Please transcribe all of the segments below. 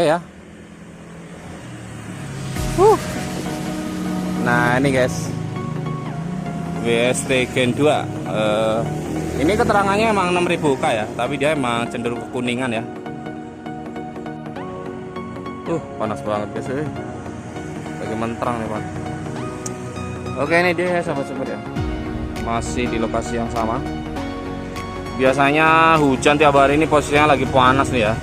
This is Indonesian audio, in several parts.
ya. Nah ini guys, WST Gen 2. Ini keterangannya emang 6000 K ya, tapi dia emang cenderung kekuningan ya. Panas banget guys, lagi menterang nih Pak. Oke, ini dia sahabat-sahabat ya, masih di lokasi yang sama. Biasanya hujan tiap hari, ini posisinya lagi panas nih ya.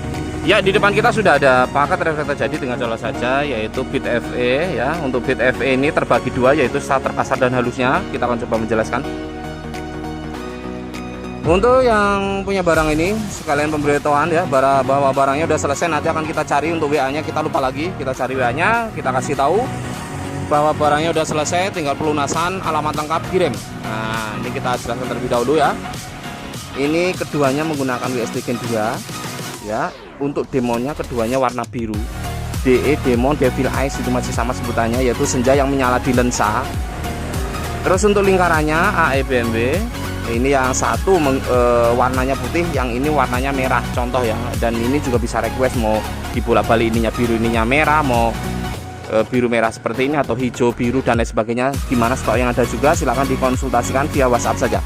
Ya, di depan kita sudah ada paket reflektor jadi dengan colok saja, yaitu Beat FE ya. Untuk Beat FE ini terbagi dua, yaitu starter kasar dan halusnya. Kita akan coba menjelaskan. Untuk yang punya barang ini, sekalian pemberitahuan ya, bahwa barangnya udah selesai. Nanti akan kita cari untuk WA-nya, kita lupa lagi. Kita cari WA-nya, kita kasih tahu bahwa barangnya udah selesai, tinggal pelunasan, alamat lengkap, kirim. Nah, ini kita jelaskan terlebih dahulu ya. Ini keduanya menggunakan WST Gen 2 ya. Untuk demonnya keduanya warna biru. DE Demon Devil Eyes itu masih sama sebutannya, yaitu senja yang menyala di lensa. Terus untuk lingkarannya AEBMW, ini yang satu warnanya putih, yang ini warnanya merah contoh ya. Dan ini juga bisa request mau dibolak-balik, ininya biru ininya merah, mau biru merah seperti ini atau hijau biru dan lain sebagainya. Gimana stok yang ada juga silahkan dikonsultasikan via WhatsApp saja.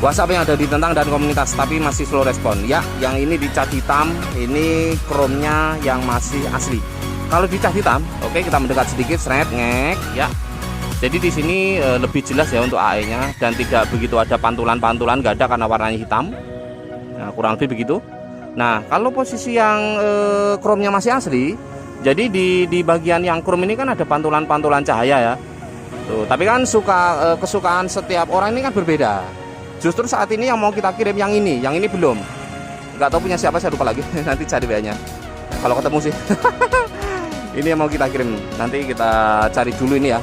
WhatsApp yang ada di tentang dan komunitas, tapi masih slow respon ya. Yang ini dicat hitam, ini chrome-nya yang masih asli. Kalau dicat hitam, oke, kita mendekat sedikit, seret ngek ya. Jadi di sini lebih jelas ya untuk AE-nya, dan tidak begitu ada pantulan-pantulan, nggak ada karena warnanya hitam. Nah, kurang lebih begitu. Nah, kalau posisi yang chrome-nya masih asli, jadi di bagian yang chrome ini kan ada pantulan-pantulan cahaya ya. Tuh, tapi kan kesukaan setiap orang ini kan berbeda. Justru saat ini yang mau kita kirim yang ini belum. Nggak tahu punya siapa, saya lupa lagi. Nanti cari WA-nya. Kalau ketemu sih. Ini yang mau kita kirim. Nanti kita cari dulu ini ya.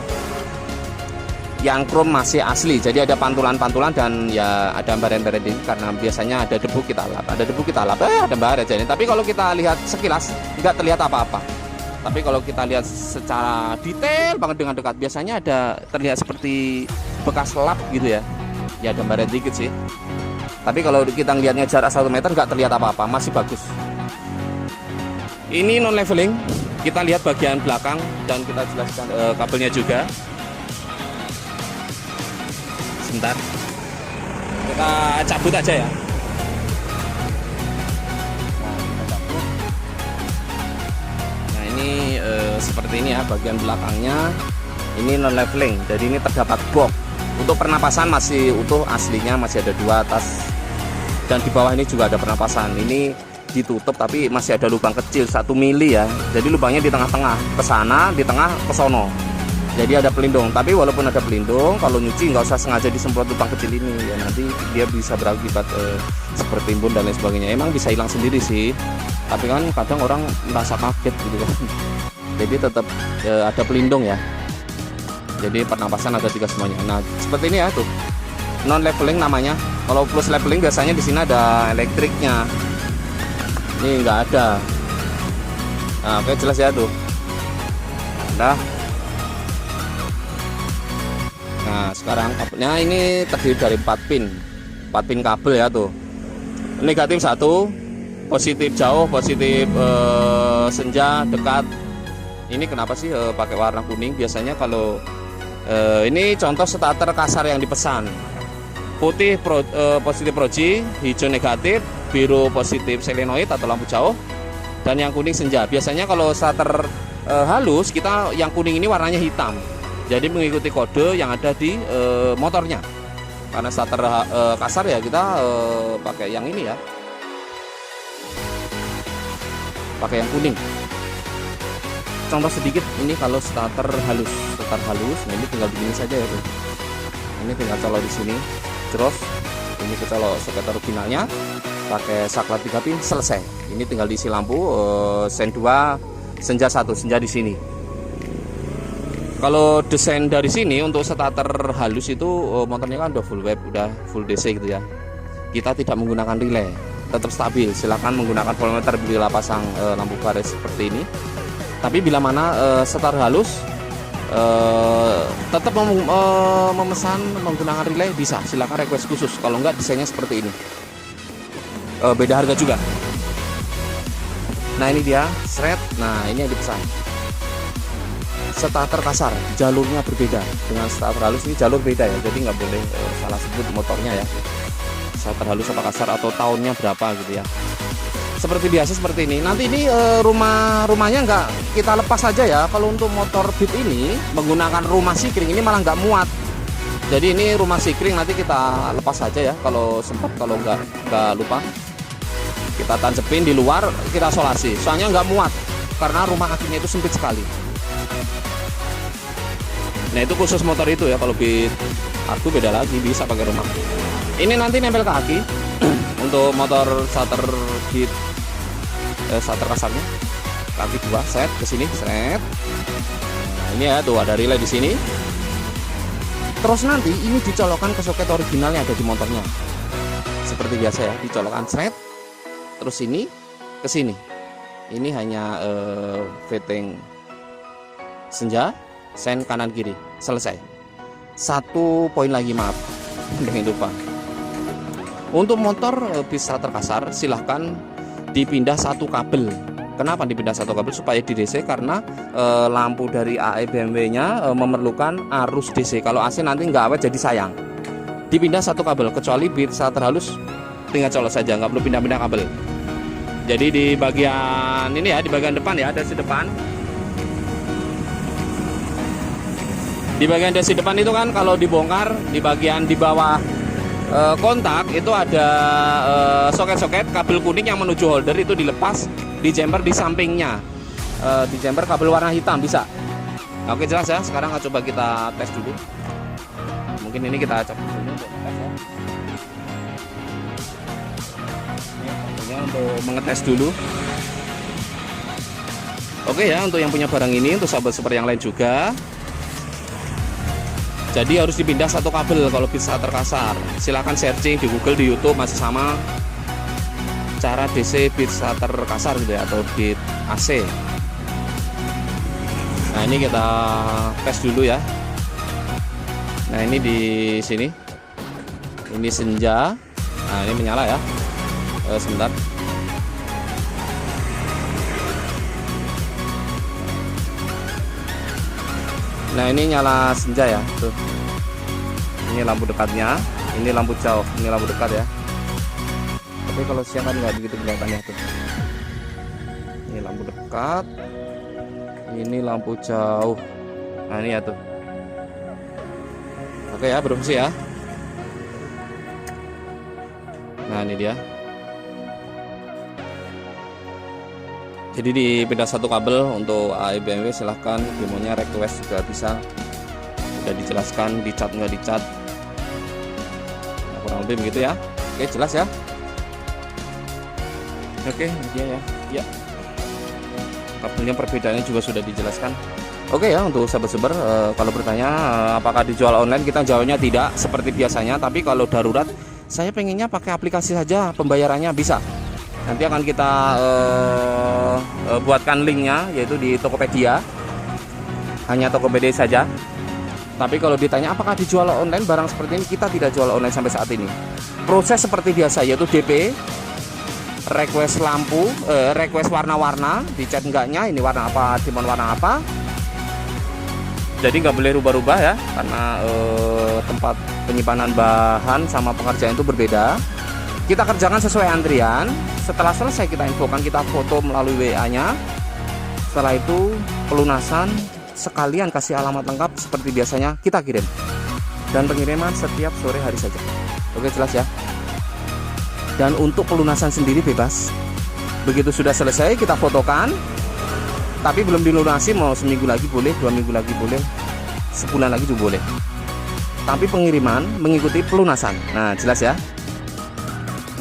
Yang chrome masih asli. Jadi ada pantulan-pantulan dan ya ada baret-baret ini, karena biasanya ada debu kita lap. Ada debu kita lap. Ada baret aja ini. Tapi kalau kita lihat sekilas nggak terlihat apa-apa. Tapi kalau kita lihat secara detail banget dengan dekat, biasanya ada terlihat seperti bekas lap gitu ya. Ya ada baret dikit sih. Tapi kalau kita ngelihatnya jarak 1 meter nggak terlihat apa-apa, masih bagus. Ini non leveling. Kita lihat bagian belakang dan kita jelaskan kabelnya juga. Sebentar. Kita cabut aja ya. Nah, ini seperti ini ya bagian belakangnya. Ini non leveling. Jadi ini terdapat box. Untuk pernapasan masih utuh aslinya, masih ada 2 atas dan di bawah ini juga ada pernapasan. Ini ditutup tapi masih ada lubang kecil 1 mili ya. Jadi lubangnya di tengah-tengah, ke sana, di tengah, ke sono. Jadi ada pelindung. Tapi walaupun ada pelindung, kalau nyuci nggak usah sengaja disemprot lubang kecil ini ya. Nanti dia bisa berakibat seperti timbun dan lain sebagainya. Emang bisa hilang sendiri sih. Tapi kan kadang orang merasa kaget gitu kan. Jadi tetap ada pelindung ya. Jadi pernapasan ada 3 semuanya. Nah, seperti ini ya tuh. Non leveling namanya. Kalau plus leveling biasanya di sini ada elektriknya. Ini nggak ada. Nah, oke jelas ya tuh. Nah. Nah, sekarang kabelnya ini terdiri dari 4 pin. 4 pin kabel ya tuh. Negatif 1, positif jauh, positif senja, dekat. Ini kenapa sih pakai warna kuning? Biasanya kalau ini contoh starter kasar yang dipesan. Putih positif proji, hijau negatif, biru positif selenoid atau lampu jauh, dan yang kuning senja. Biasanya kalau starter halus kita yang kuning ini warnanya hitam. Jadi mengikuti kode yang ada di motornya. Karena starter kasar ya kita pakai yang ini ya. Pakai yang kuning. Contoh sedikit, ini kalau starter halus, nah ini tinggal begini saja ya tuh. Ini tinggal colok di sini, terus ini kita colok soket originalnya, pakai saklar 3 pin, selesai. Ini tinggal diisi lampu, sen 2, senja 1, senja di sini. Kalau desain dari sini untuk starter halus itu motornya kan udah full web, udah full DC gitu ya. Kita tidak menggunakan relay, tetap stabil. Silahkan menggunakan voltmeter bila pasang lampu baris seperti ini. Tapi bila mana starter halus tetap memesan menggunakan relay bisa, silakan request khusus. Kalau enggak desainnya seperti ini. Beda harga juga. Nah ini dia seret. Nah ini yang dipesan. Starter kasar, jalurnya berbeda dengan starter halus. Ini jalur beda ya, jadi nggak boleh salah sebut motornya ya. Starter halus apa kasar atau tahunnya berapa gitu ya. Seperti biasa seperti ini. Nanti ini rumahnya nggak kita lepas saja ya. Kalau untuk motor Beat ini menggunakan rumah sikring ini malah nggak muat. Jadi ini rumah sikring nanti kita lepas saja ya. Kalau sempat, kalau nggak lupa kita tancepin di luar, kita solasi. Soalnya nggak muat karena rumah akinya itu sempit sekali. Nah itu khusus motor itu ya. Kalau Beat aku beda lagi, bisa pakai rumah. Ini nanti nempel ke aki untuk motor starter Beat starter kasarnya. Kaki 2 set ke sini, set. Nah, ini ya tuh ada relay di sini. Terus nanti ini dicolokkan ke soket originalnya ada di motornya. Seperti biasa ya, dicolokkan set. Terus ini ke sini. Ini hanya fitting senja, sen kanan kiri, selesai. Satu poin lagi, maaf, jangan lupa. Untuk motor Beat starter kasar silahkan dipindah satu kabel. Kenapa dipindah satu kabel? Supaya di DC, karena lampu dari AE BMW nya memerlukan arus DC. Kalau AC nanti nggak awet jadi sayang. Dipindah satu kabel, kecuali Beat starter halus tinggal colok saja, nggak perlu pindah-pindah kabel. Jadi di bagian ini ya, di bagian depan ya, dasi depan. Di bagian dasi depan itu kan kalau dibongkar, di bagian di bawah kontak itu ada soket-soket kabel kuning yang menuju holder, itu dilepas, di jumper di sampingnya, di jumper kabel warna hitam bisa. Oke, jelas ya. Sekarang coba kita tes dulu. Mungkin ini kita coba dulu untuk tes ya. Ini untuk mengetes dulu. Oke ya, untuk yang punya barang ini, untuk sahabat super yang lain juga. Jadi harus dipindah satu kabel kalau Beat starter kasar. Silahkan searching di Google, di YouTube masih sama cara DC Beat starter kasar gitu ya, atau Beat AC. Nah ini kita tes dulu ya. Nah ini di sini, ini senja. Nah ini menyala ya. Sebentar. Nah ini nyala senja ya, tuh. Ini lampu dekatnya, ini lampu jauh, ini lampu dekat ya. Tapi kalau siang kan nggak begitu kelihatannya tuh. Ini lampu dekat, ini lampu jauh. Nah ini ya tuh. Oke ya, berfungsi ya. Nah ini dia. Jadi dipindah satu kabel. Untuk AE BMW silahkan demonya request juga bisa, sudah dijelaskan dicat nggak dicat. Nah, kurang lebih begitu ya. Oke, jelas ya. Oke, ini dia ya. Ya, kabelnya perbedaannya juga sudah dijelaskan. Oke ya, untuk sahabat-sahabat kalau bertanya apakah dijual online, kita jawabnya tidak seperti biasanya. Tapi kalau darurat, saya pengennya pakai aplikasi saja, pembayarannya bisa. Nanti akan kita buatkan linknya, yaitu di Tokopedia. Hanya Tokopedia saja. Tapi kalau ditanya apakah dijual online barang seperti ini, kita tidak jual online sampai saat ini. Proses seperti biasa, yaitu DP, request lampu, request warna-warna, dicat enggaknya, ini warna apa, dimon warna apa. Jadi nggak boleh rubah-rubah ya, karena tempat penyimpanan bahan sama pengerjaan itu berbeda. Kita kerjakan sesuai antrian. Setelah selesai kita infokan, kita foto melalui WA-nya. Setelah itu pelunasan sekalian kasih alamat lengkap seperti biasanya kita kirim. Dan pengiriman setiap sore hari saja. Oke, jelas ya. Dan untuk pelunasan sendiri bebas. Begitu sudah selesai kita fotokan. Tapi belum dilunasi, mau seminggu lagi boleh, 2 minggu lagi boleh, sebulan lagi juga boleh. Tapi pengiriman mengikuti pelunasan. Nah, jelas ya.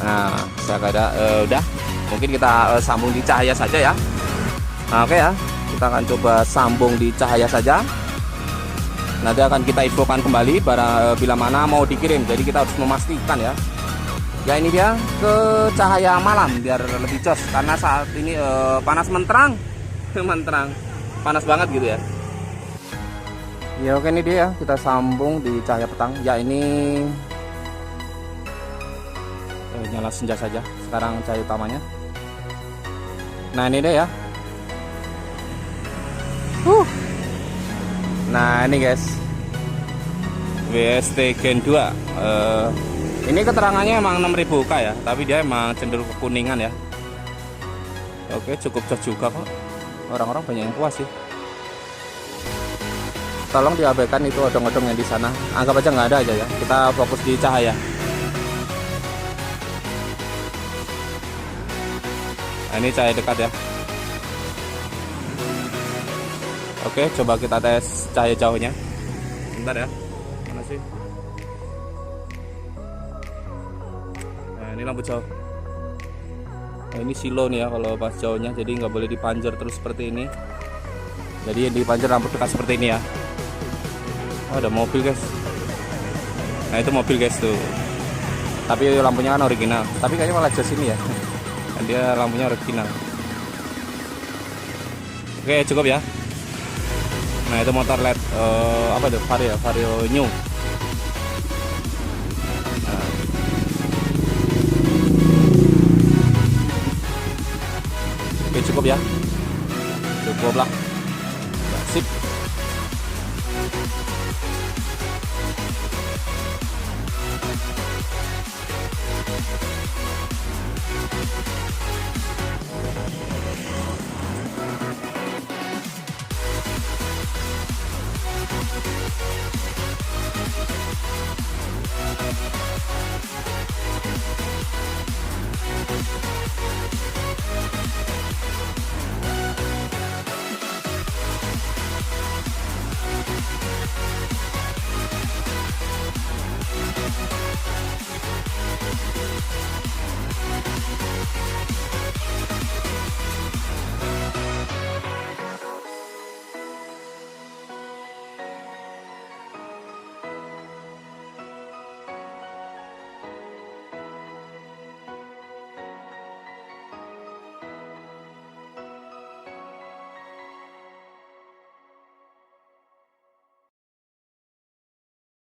Nah, saya kira udah. Mungkin kita sambung di cahaya saja ya. Nah, oke ya. Kita akan coba sambung di cahaya saja. Nanti akan kita infokan kembali bila mana mau dikirim. Jadi kita harus memastikan ya. Ya ini dia ke cahaya malam biar lebih jos, karena saat ini panas menterang. Menterang. Panas banget gitu ya. Ya oke, ini dia ya. Kita sambung di cahaya petang. Ya ini nyala senja saja. Sekarang cahaya utamanya. Nah ini deh ya. Nah ini guys, WST Gen 2. Ini keterangannya emang 6000 K ya, tapi dia emang cenderung kekuningan ya. Oke, cukup jos juga kok. Orang-orang banyak yang puas sih. Tolong diabaikan itu odong-odong yang di sana. Anggap aja nggak ada aja ya. Kita fokus di cahaya. Nah, ini cahaya dekat ya. Oke, coba kita tes cahaya jauhnya. Bentar ya. Mana sih? Nah, ini lampu jauh. Nah, ini silo nih ya kalau pas jauhnya, jadi nggak boleh dipanjer terus seperti ini. Jadi yang dipanjer lampu dekat seperti ini ya. Oh, ada mobil guys. Nah itu mobil guys tuh. Tapi lampunya kan original. Tapi kayaknya malah jas ini ya. Dan dia lampunya original. Oke cukup ya. Nah itu motor LED apa tuh? Vario New. Nah. Oke cukup ya. Cukup lah. Sip.